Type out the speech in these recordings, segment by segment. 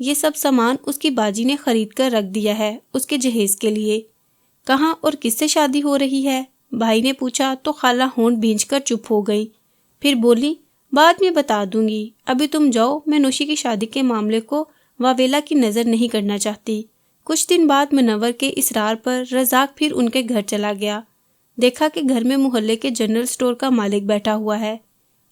یہ سب سامان اس کی باجی نے خرید کر رکھ دیا ہے اس کے جہیز کے لیے۔ کہاں اور کس سے شادی ہو رہی ہے؟ بھائی نے پوچھا تو خالہ ہونٹ بھینچ کر چپ ہو گئی، پھر بولی بعد میں بتا دوں گی، ابھی تم جاؤ، میں نوشی کی شادی کے معاملے کو واویلا کی نظر نہیں کرنا چاہتی۔ کچھ دن بعد منور کے اصرار پر رزاق پھر ان کے گھر چلا گیا۔ دیکھا کہ گھر میں محلے کے جنرل اسٹور کا مالک بیٹھا ہوا ہے۔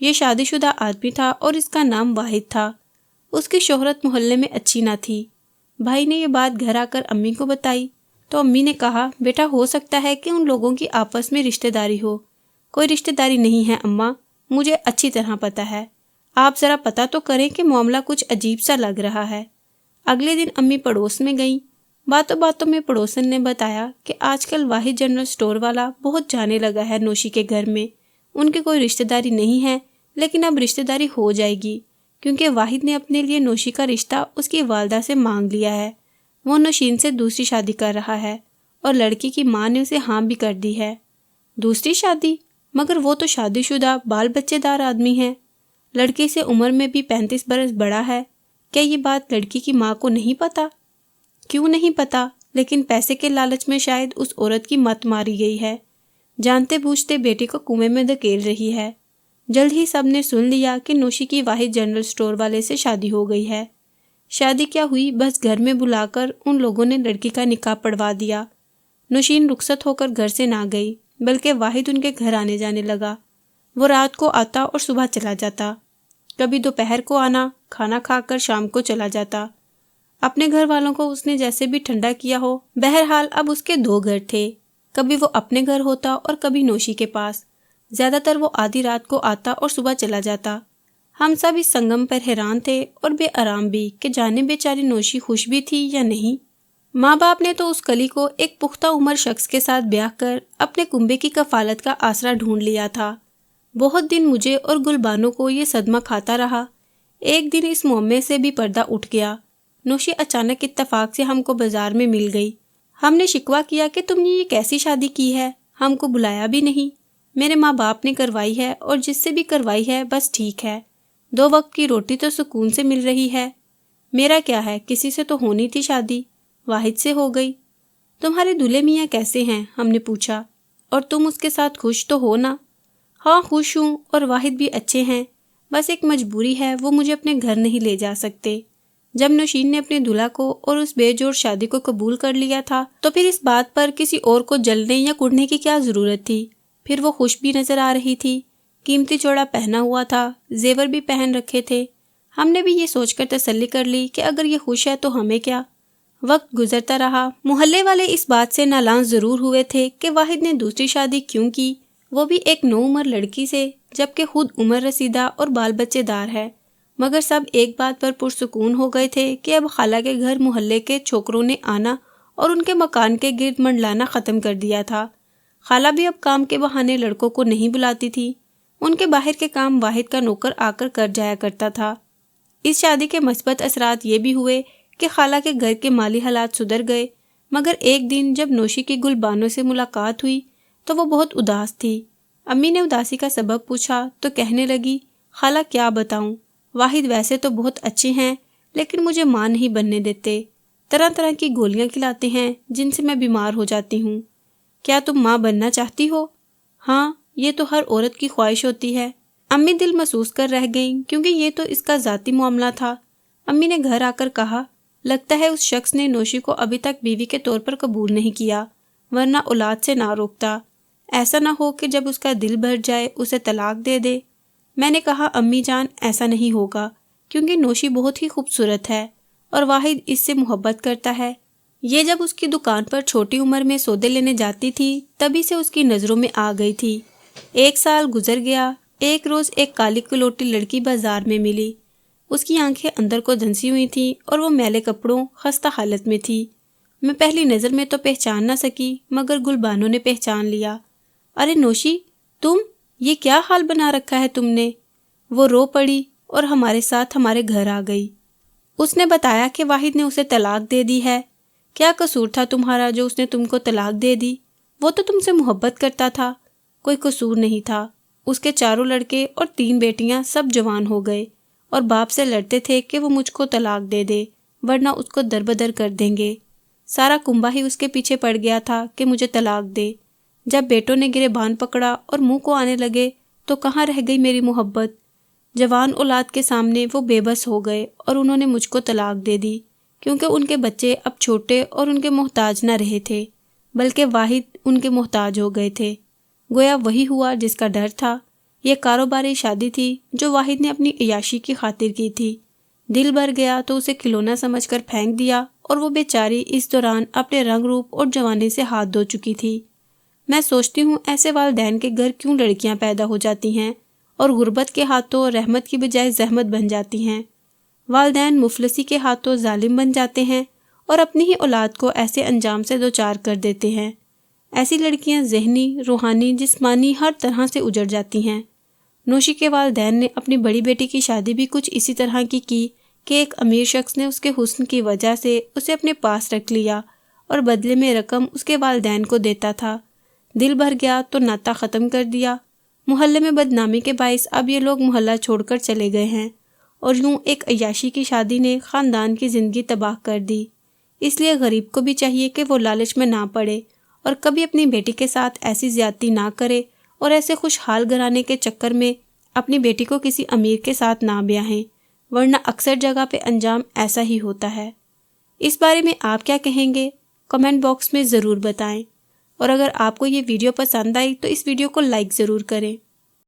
یہ شادی شدہ آدمی تھا اور اس کا نام واحد تھا۔ اس کی شہرت محلے میں اچھی نہ تھی۔ بھائی نے یہ بات گھر آ کر امی کو بتائی تو امی نے کہا بیٹا ہو سکتا ہے کہ ان لوگوں کی آپس میں رشتہ داری ہو۔ کوئی رشتہ داری نہیں ہے اماں، مجھے اچھی طرح پتہ ہے، آپ ذرا پتہ تو کریں کہ معاملہ کچھ عجیب سا لگ رہا ہے۔ اگلے دن امی پڑوس میں گئیں۔ باتوں باتوں میں پڑوسن نے بتایا کہ آج کل واحد جنرل اسٹور والا بہت جانے لگا ہے نوشی کے گھر میں، ان کی کوئی رشتہ داری نہیں ہے، لیکن اب رشتہ داری ہو جائے گی کیونکہ واحد نے اپنے لیے نوشی کا رشتہ اس کی والدہ سے مانگ لیا ہے۔ وہ نوشین سے دوسری شادی کر رہا ہے اور لڑکی کی ماں نے اسے ہاں بھی کر دی ہے۔ دوسری شادی؟ مگر وہ تو شادی شدہ بال بچے دار آدمی ہے، لڑکی سے عمر میں بھی 35 برس بڑا ہے۔ کیا یہ بات لڑکی کی ماں کو نہیں پتا؟ کیوں نہیں پتا، لیکن پیسے کے لالچ میں شاید اس عورت کی مت ماری گئی ہے، جانتے بوجھتے بیٹی کو کنویں میں دھکیل رہی ہے۔ جلد ہی سب نے سن لیا کہ نوشی کی واحد جنرل اسٹور والے سے شادی ہو گئی ہے۔ شادی کیا ہوئی، بس گھر میں بلا کر ان لوگوں نے لڑکی کا نکاح پڑھوا دیا۔ نوشین رخصت ہو کر گھر سے نہ گئی، بلکہ واحد ان کے گھر آنے جانے لگا۔ وہ رات کو آتا اور صبح چلا جاتا، کبھی دوپہر کو آنا، کھانا کھا کر شام کو چلا جاتا۔ اپنے گھر والوں کو اس نے جیسے بھی ٹھنڈا کیا ہو، بہرحال اب اس کے 2 گھر تھے، کبھی وہ اپنے گھر ہوتا اور کبھی نوشی کے پاس۔ زیادہ تر وہ آدھی رات کو آتا اور صبح چلا جاتا۔ ہم سب اس سنگم پر حیران تھے اور بے آرام بھی کہ جانے بیچاری نوشی خوش بھی تھی یا نہیں۔ ماں باپ نے تو اس کلی کو ایک پختہ عمر شخص کے ساتھ بیاہ کر اپنے کنبے کی کفالت کا آسرا ڈھونڈ لیا تھا۔ بہت دن مجھے اور گلبانو کو یہ صدمہ کھاتا رہا۔ ایک دن اس معمے سے بھی پردہ اٹھ گیا۔ نوشی اچانک اتفاق سے ہم کو بازار میں مل گئی۔ ہم نے شکوہ کیا کہ تم نے یہ کیسی شادی کی ہے، ہم کو بلایا بھی نہیں۔ میرے ماں باپ نے کروائی ہے اور جس سے بھی کروائی ہے بس ٹھیک ہے، 2 وقت کی روٹی تو سکون سے مل رہی ہے۔ میرا کیا ہے، کسی سے تو ہونی تھی شادی، واحد سے ہو گئی۔ تمہارے دولہے میاں کیسے ہیں، ہم نے پوچھا، اور تم اس کے ساتھ خوش تو ہو نا؟ ہاں خوش ہوں، اور واحد بھی اچھے ہیں، بس ایک مجبوری ہے، وہ مجھے اپنے گھر نہیں لے جا سکتے۔ جب نوشین نے اپنے دلہا کو اور اس بے جوڑ شادی کو قبول کر لیا تھا تو پھر اس بات پر کسی اور کو جلنے یا کڑنے کی کیا ضرورت تھی؟ پھر وہ خوش بھی نظر آ رہی تھی، قیمتی جوڑا پہنا ہوا تھا، زیور بھی پہن رکھے تھے۔ ہم نے بھی یہ سوچ کر تسلی کر لی کہ اگر یہ خوش ہے تو ہمیں کیا۔ وقت گزرتا رہا۔ محلے والے اس بات سے نالاں ضرور ہوئے تھے کہ واحد نے دوسری شادی کیوں کی، وہ بھی ایک نوعمر لڑکی سے، جبکہ خود عمر رسیدہ اور بال بچے دار ہے۔ مگر سب ایک بات پر پرسکون ہو گئے تھے کہ اب خالہ کے گھر محلے کے چھوکروں نے آنا اور ان کے مکان کے گرد منڈلانا ختم کر دیا تھا۔ خالہ بھی اب کام کے بہانے لڑکوں کو نہیں بلاتی تھی، ان کے باہر کے کام واحد کا نوکر آ کر جایا کرتا تھا۔ اس شادی کے مثبت اثرات یہ بھی ہوئے کہ خالہ کے گھر کے مالی حالات سدھر گئے، مگر ایک دن جب نوشی کی گلبانو سے ملاقات ہوئی تو وہ بہت اداس تھی۔ امی نے اداسی کا سبب پوچھا تو کہنے لگی، خالہ کیا بتاؤں، واحد ویسے تو بہت اچھے ہیں لیکن مجھے ماں نہیں بننے دیتے، طرح طرح کی گولیاں کھلاتے ہیں جن سے میں بیمار ہو جاتی ہوں۔ کیا تم ماں بننا چاہتی ہو؟ ہاں، یہ تو ہر عورت کی خواہش ہوتی ہے۔ امی دل محسوس کر رہ گئیں کیونکہ یہ تو اس کا ذاتی معاملہ تھا۔ امی نے گھر آ کر کہا، لگتا ہے اس شخص نے نوشی کو ابھی تک بیوی کے طور پر قبول نہیں کیا، ورنہ اولاد سے نہ روکتا۔ ایسا نہ ہو کہ جب اس کا دل بھر جائے اسے طلاق دے دے۔ میں نے کہا، امی جان ایسا نہیں ہوگا کیونکہ نوشی بہت ہی خوبصورت ہے اور واحد اس سے محبت کرتا ہے۔ یہ جب اس کی دکان پر چھوٹی عمر میں سودے لینے جاتی تھی تبھی سے اس کی نظروں میں آ گئی تھی۔ 1 سال گزر گیا۔ ایک روز ایک کالی کلوٹی لڑکی بازار میں ملی۔ اس کی آنکھیں اندر کو دھنسی ہوئی تھیں اور وہ میلے کپڑوں خستہ حالت میں تھی۔ میں پہلی نظر میں تو پہچان نہ سکی مگر گلبانو نے پہچان لیا۔ ارے نوشی، تم، یہ کیا حال بنا رکھا ہے تم نے؟ وہ رو پڑی اور ہمارے ساتھ ہمارے گھر آ گئی۔ اس نے بتایا کہ واحد نے اسے طلاق دے دی ہے۔ کیا قصور تھا تمہارا جو اس نے تم کو طلاق دے دی؟ وہ تو تم سے محبت کرتا تھا۔ کوئی قصور نہیں تھا۔ اس کے 4 لڑکے اور 3 بیٹیاں سب جوان ہو گئے اور باپ سے لڑتے تھے کہ وہ مجھ کو طلاق دے دے، ورنہ اس کو دربدر کر دیں گے۔ سارا کنبہ ہی اس کے پیچھے پڑ گیا تھا کہ مجھے طلاق دے۔ جب بیٹوں نے گریبان پکڑا اور منہ کو آنے لگے تو کہاں رہ گئی میری محبت۔ جوان اولاد کے سامنے وہ بے بس ہو گئے اور انہوں نے مجھ کو طلاق دے دی، کیونکہ ان کے بچے اب چھوٹے اور ان کے محتاج نہ رہے تھے، بلکہ واحد ان کے محتاج ہو گئے تھے۔ گویا وہی ہوا جس کا ڈر تھا۔ یہ کاروباری شادی تھی جو واحد نے اپنی عیاشی کی خاطر کی تھی۔ دل بھر گیا تو اسے کھلونا سمجھ کر پھینک دیا، اور وہ بیچاری اس دوران اپنے رنگ روپ اور جوانی سے ہاتھ دھو چکی تھی۔ میں سوچتی ہوں ایسے والدین کے گھر کیوں لڑکیاں پیدا ہو جاتی ہیں اور غربت کے ہاتھوں رحمت کی بجائے زحمت بن جاتی ہیں۔ والدین مفلسی کے ہاتھوں ظالم بن جاتے ہیں اور اپنی ہی اولاد کو ایسے انجام سے دوچار کر دیتے ہیں۔ ایسی لڑکیاں ذہنی، روحانی، جسمانی ہر طرح سے اجڑ جاتی ہیں۔ نوشی کے والدین نے اپنی بڑی بیٹی کی شادی بھی کچھ اسی طرح کی کہ ایک امیر شخص نے اس کے حسن کی وجہ سے اسے اپنے پاس رکھ لیا اور بدلے میں رقم اس کے والدین کو دیتا تھا۔ دل بھر گیا تو ناطہ ختم کر دیا۔ محلے میں بدنامی کے باعث اب یہ لوگ محلہ چھوڑ کر چلے گئے ہیں، اور یوں ایک عیاشی کی شادی نے خاندان کی زندگی تباہ کر دی۔ اس لیے غریب کو بھی چاہیے کہ وہ لالچ میں نہ پڑے اور کبھی اپنی بیٹی کے ساتھ ایسی زیادتی نہ کرے، اور ایسے خوشحال گھرانے کے چکر میں اپنی بیٹی کو کسی امیر کے ساتھ نہ بیاہیں، ورنہ اکثر جگہ پہ انجام ایسا ہی ہوتا ہے۔ اس بارے میں آپ کیا کہیں گے؟ کمنٹ باکس میں ضرور بتائیں، اور اگر آپ کو یہ ویڈیو پسند آئی تو اس ویڈیو کو لائک ضرور کریں۔